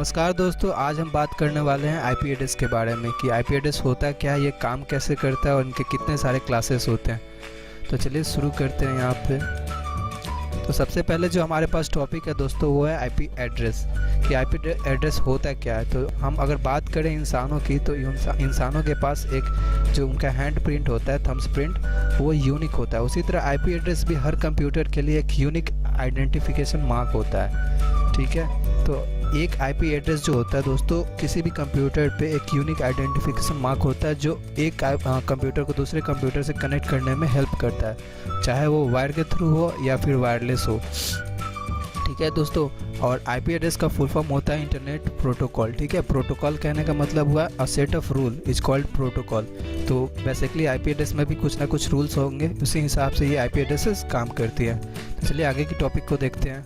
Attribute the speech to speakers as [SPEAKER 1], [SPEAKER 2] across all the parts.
[SPEAKER 1] नमस्कार दोस्तों, आज हम बात करने वाले हैं आईपी एड्रेस के बारे में कि आईपी एड्रेस होता क्या है, ये काम कैसे करता है और इनके कितने सारे क्लासेस होते हैं। तो चलिए शुरू करते हैं यहाँ पे। तो सबसे पहले जो हमारे पास टॉपिक है दोस्तों वो है आईपी एड्रेस कि आईपी एड्रेस होता क्या है। तो हम अगर बात करें इंसानों की तो इंसानों के पास एक जो उनका हैंड प्रिंट होता है, थम्स प्रिंट, वो यूनिक होता है। उसी तरह आईपी एड्रेस भी हर कंप्यूटर के लिए एक यूनिक आइडेंटिफिकेशन मार्क होता है। ठीक है, तो एक आईपी एड्रेस जो होता है दोस्तों, किसी भी कंप्यूटर पे एक यूनिक आइडेंटिफिकेशन मार्क होता है जो एक कंप्यूटर को दूसरे कंप्यूटर से कनेक्ट करने में हेल्प करता है, चाहे वो वायर के थ्रू हो या फिर वायरलेस हो। ठीक है दोस्तों, और आईपी एड्रेस का फुल फॉर्म होता है इंटरनेट प्रोटोकॉल। ठीक है, प्रोटोकॉल कहने का मतलब हुआ a set of rule is called protocol. तो बेसिकली आईपी एड्रेस में भी कुछ ना कुछ रूल्स होंगे, उसी हिसाब से ये आईपी एड्रेसेस काम करती है। तो चलिए आगे की टॉपिक को देखते हैं।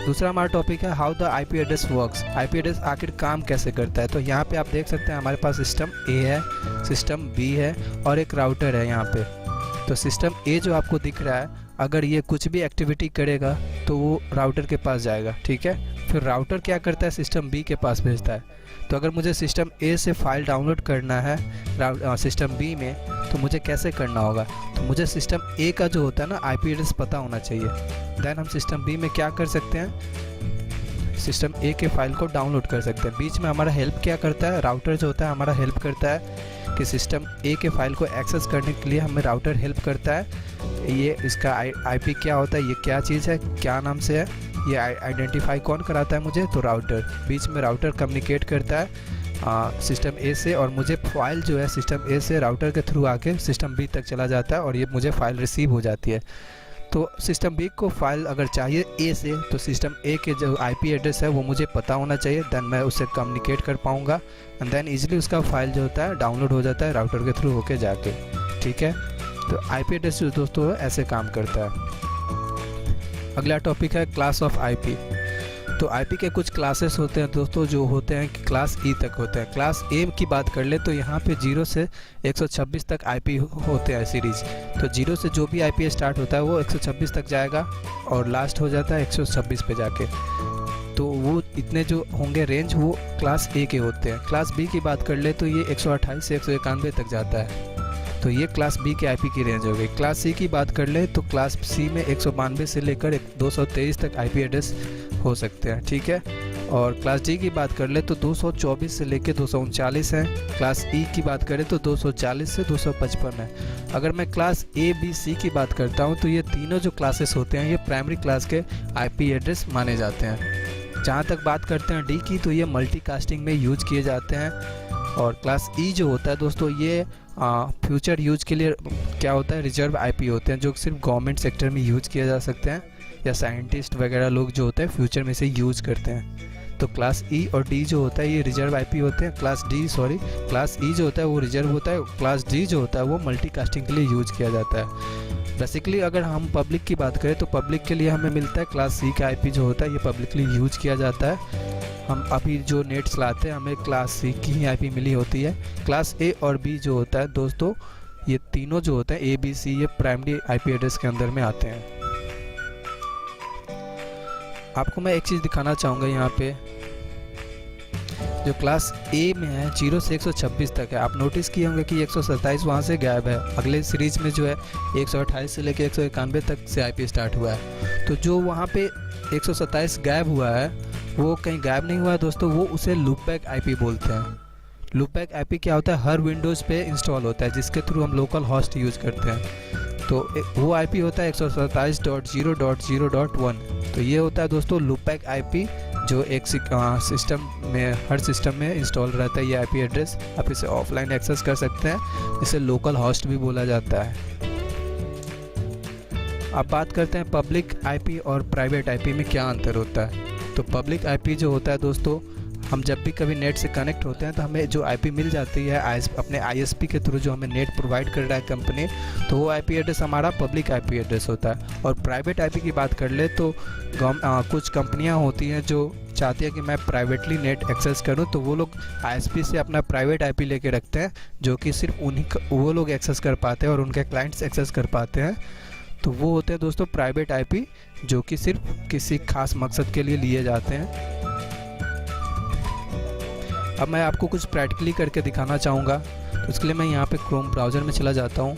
[SPEAKER 1] दूसरा हमारा टॉपिक है how the IP address works. IP address आखिर काम कैसे करता है। तो यहाँ पे आप देख सकते हैं हमारे पास सिस्टम ए है, सिस्टम बी है और एक राउटर है यहाँ पे। तो सिस्टम ए जो आपको दिख रहा है, अगर ये कुछ भी एक्टिविटी करेगा तो वो राउटर के पास जाएगा। ठीक है, फिर राउटर क्या करता है, सिस्टम बी के पास भेजता है। तो अगर मुझे सिस्टम ए से फाइल डाउनलोड करना है सिस्टम बी में, तो मुझे कैसे करना होगा। तो मुझे सिस्टम ए का जो होता है ना आईपी एड्रेस पता होना चाहिए। देन हम सिस्टम बी में क्या कर सकते हैं, सिस्टम ए के फाइल को डाउनलोड कर सकते हैं। बीच में हमारा हेल्प क्या करता है, राउटर जो होता है हमारा हेल्प करता है कि सिस्टम ए के फाइल को एक्सेस करने के लिए हमें राउटर हेल्प करता है। ये इसका आईपी क्या होता है, ये क्या चीज़ है, क्या नाम से है, ये आइडेंटिफाई कौन कराता है मुझे, तो राउटर। बीच में राउटर कम्युनिकेट करता है सिस्टम ए से, और मुझे फाइल जो है सिस्टम ए से राउटर के थ्रू आके सिस्टम बी तक चला जाता है और ये मुझे फाइल रिसीव हो जाती है। तो सिस्टम बी को फाइल अगर चाहिए ए से, तो सिस्टम ए के जो आईपी एड्रेस है वो मुझे पता होना चाहिए। देन मैं उससे कम्युनिकेट कर पाऊँगा एंड देन ईजिली उसका फाइल जो होता है डाउनलोड हो जाता है राउटर के थ्रू होके जाके। ठीक है, तो आईपी एड्रेस जो दोस्तों ऐसे काम करता है। अगला टॉपिक है क्लास ऑफ आईपी। तो आईपी के कुछ क्लासेस होते हैं दोस्तों, जो होते हैं कि क्लास ई तक होते हैं। क्लास ए की बात कर ले तो यहाँ पे 0 से 126 तक आईपी होते हैं सीरीज। तो 0 से जो भी आईपी स्टार्ट होता है वो 126 तक जाएगा और लास्ट हो जाता है 126 पे जाके। तो वो इतने जो होंगे रेंज वो क्लास ए के होते हैं। क्लास बी की बात कर ले तो ये 128 से 191 तक जाता है। तो ये क्लास बी के आईपी की रेंज हो गई। क्लास सी की बात कर ले तो क्लास सी में 192 से लेकर 223 तक आईपी एड्रेस हो सकते हैं। ठीक है, और क्लास डी की बात कर ले तो 224 से लेकर 239 है। क्लास ई की बात करें तो 240 से 255 है। अगर मैं क्लास ए बी सी की बात करता हूँ तो ये तीनों जो क्लासेस होते हैं ये प्राइमरी क्लास के आईपी एड्रेस माने जाते हैं। जहाँ तक बात करते हैं डी की, तो ये मल्टीकास्टिंग में यूज किए जाते हैं। और क्लास ई जो होता है दोस्तों, ये फ्यूचर यूज के लिए क्या होता है, रिजर्व आईपी होते हैं जो सिर्फ गवर्नमेंट सेक्टर में यूज किए जा सकते हैं या साइंटिस्ट वगैरह लोग जो होते हैं फ्यूचर में से यूज़ करते हैं। तो क्लास ई और डी जो होता है ये रिजर्व आईपी होते हैं। क्लास ई जो होता है वो रिजर्व होता है। क्लास डी जो होता है वो मल्टीकास्टिंग के लिए यूज किया जाता है। बेसिकली अगर हम पब्लिक की बात करें तो पब्लिक के लिए हमें मिलता है क्लास सी का आईपी जो होता है ये पब्लिकली यूज किया जाता है। हम अभी जो नेट चलाते हैं हमें क्लास सी की ही आईपी मिली होती है। क्लास ए और बी जो होता है दोस्तों, ये तीनों जो होते हैं ए बी सी, ये प्राइमरी आईपी एड्रेस के अंदर में आते हैं। आपको मैं एक चीज़ दिखाना चाहूँगा, यहाँ पे जो क्लास ए में है 0 से 126 तक है। आप नोटिस किए होंगे कि 127 वहाँ से गायब है। अगले सीरीज में जो है 128 से लेकर 191 तक से आईपी स्टार्ट हुआ है। तो जो वहाँ पे 127 गायब हुआ है वो कहीं गायब नहीं हुआ है दोस्तों, वो उसे लूपबैक आईपी बोलते हैं। लूपबैक आईपी क्या होता है, हर विंडोज़ पे इंस्टॉल होता है जिसके थ्रू हम लोकल होस्ट यूज़ करते हैं। तो वो आईपी होता है 127.0.0.1। तो ये होता है दोस्तों लूपबैक आईपी, जो एक सिस्टम में, हर सिस्टम में इंस्टॉल रहता है ये आईपी एड्रेस। आप इसे ऑफलाइन एक्सेस कर सकते हैं, इसे लोकल होस्ट भी बोला जाता है। अब बात करते हैं पब्लिक आईपी और प्राइवेट आईपी में क्या अंतर होता है। तो पब्लिक आईपी जो होता है दोस्तों, हम जब भी कभी नेट से कनेक्ट होते हैं तो हमें जो आईपी मिल जाती है अपने आईएसपी के थ्रू जो हमें नेट प्रोवाइड कर रहा है कंपनी, तो वो आईपी एड्रेस हमारा पब्लिक आईपी एड्रेस होता है। और प्राइवेट आईपी की बात कर ले तो कुछ कंपनियां होती हैं जो चाहती है कि मैं प्राइवेटली नेट एक्सेस करूं, तो वो लोग आईएसपी से अपना प्राइवेट आईपी लेके रखते हैं जो कि सिर्फ वो लोग एक्सेस कर पाते हैं और उनके क्लाइंट्स एक्सेस कर पाते हैं। तो वो होते हैं दोस्तों प्राइवेट आईपी, जो कि सिर्फ किसी खास मकसद के लिए लिए जाते हैं। अब मैं आपको कुछ प्रैक्टिकली करके दिखाना चाहूँगा, तो उसके लिए मैं यहाँ पे क्रोम ब्राउज़र में चला जाता हूँ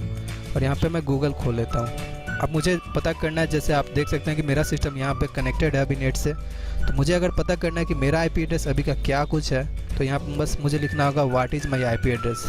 [SPEAKER 1] और यहाँ पे मैं गूगल खोल लेता हूँ। अब मुझे पता करना है, जैसे आप देख सकते हैं कि मेरा सिस्टम यहाँ पे कनेक्टेड है अभी नेट से, तो मुझे अगर पता करना है कि मेरा आईपी एड्रेस अभी का क्या कुछ है, तो यहाँ पर बस मुझे लिखना होगा what is my IP address.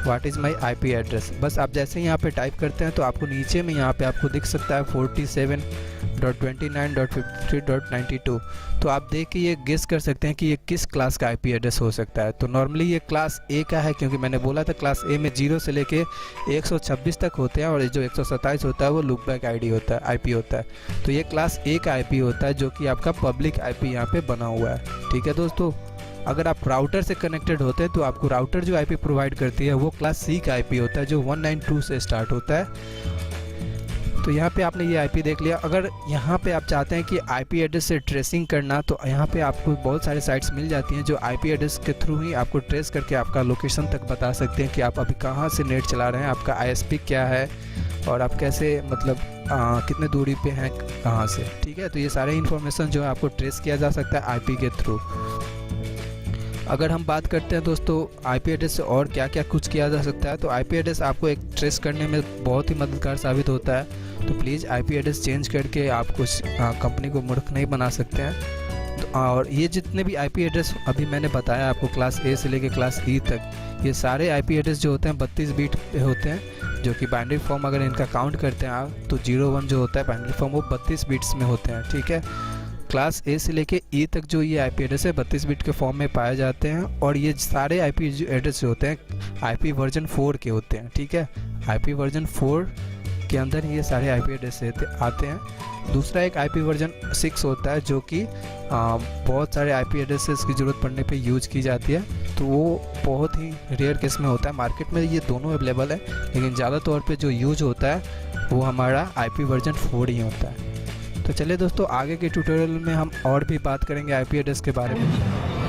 [SPEAKER 1] What is my IP address, बस आप जैसे ही यहाँ पे टाइप करते हैं तो आपको नीचे में यहाँ पे आपको दिख सकता है 47.29.53.92। तो आप देख के ये गेस कर सकते हैं कि ये किस क्लास का आईपी एड्रेस हो सकता है। तो नॉर्मली ये क्लास ए का है, क्योंकि मैंने बोला था क्लास ए में 0 से लेके 126 तक होते हैं, और जो 127 होता है वो लूपबैक आईडी होता है, आईपी होता है। तो ये क्लास ए का आईपी होता है, जो कि आपका पब्लिक आईपी यहाँ पे बना हुआ है। ठीक है दोस्तों, अगर आप राउटर से कनेक्टेड होते हैं तो आपको राउटर जो आईपी प्रोवाइड करती है वो क्लास सी का आईपी होता है, जो 192 से स्टार्ट होता है। तो यहाँ पे आपने ये आईपी देख लिया। अगर यहाँ पे आप चाहते हैं कि आईपी एड्रेस से ट्रेसिंग करना, तो यहाँ पे आपको बहुत सारे साइट्स मिल जाती हैं जो आईपी एड्रेस के थ्रू ही आपको ट्रेस करके आपका लोकेशन तक बता सकते हैं कि आप अभी कहाँ से नेट चला रहे हैं, आपका आईएसपी क्या है, और आप कैसे मतलब कितने दूरी पे हैं कहाँ से। ठीक है, तो ये सारे इन्फॉर्मेशन जो है आपको ट्रेस किया जा सकता है आईपी के थ्रू। अगर हम बात करते हैं दोस्तों आईपी एड्रेस से और क्या क्या कुछ किया जा सकता है, तो आईपी एड्रेस आपको एक ट्रेस करने में बहुत ही मददगार साबित होता है। तो प्लीज़ आईपी एड्रेस चेंज करके आप कुछ कंपनी को मूर्ख नहीं बना सकते हैं। तो और ये जितने भी आईपी एड्रेस अभी मैंने बताया आपको क्लास ए से लेके क्लास ई तक, ये सारे आईपी एड्रेस जो होते हैं 32 बीट पे होते हैं, जो कि बाइनरी फॉर्म अगर इनका काउंट करते हैं आप तो 01 जो होता है बाइनरी फॉर्म वो 32 बिट्स में होते हैं। ठीक है, क्लास ए से लेके ई तक जो ये आईपी एड्रेस है 32 बिट के फॉर्म में पाए जाते हैं, और ये सारे आईपी एड्रेस जो होते हैं आईपी वर्जन 4 के होते हैं। ठीक है, आईपी वर्जन 4 के अंदर ये सारे आईपी एड्रेस आते हैं। दूसरा एक आईपी वर्जन 6 होता है, जो कि बहुत सारे आईपी एड्रेसेस की ज़रूरत पड़ने पे यूज की जाती है, तो वो बहुत ही रेयर केस में होता है। मार्केट में ये दोनों अवेलेबल है, लेकिन ज़्यादा तौर पे जो यूज होता है वो हमारा आईपी वर्जन 4 ही होता है। तो चलिए दोस्तों, आगे के ट्यूटोरियल में हम और भी बात करेंगे आईपी एड्रेस के बारे में।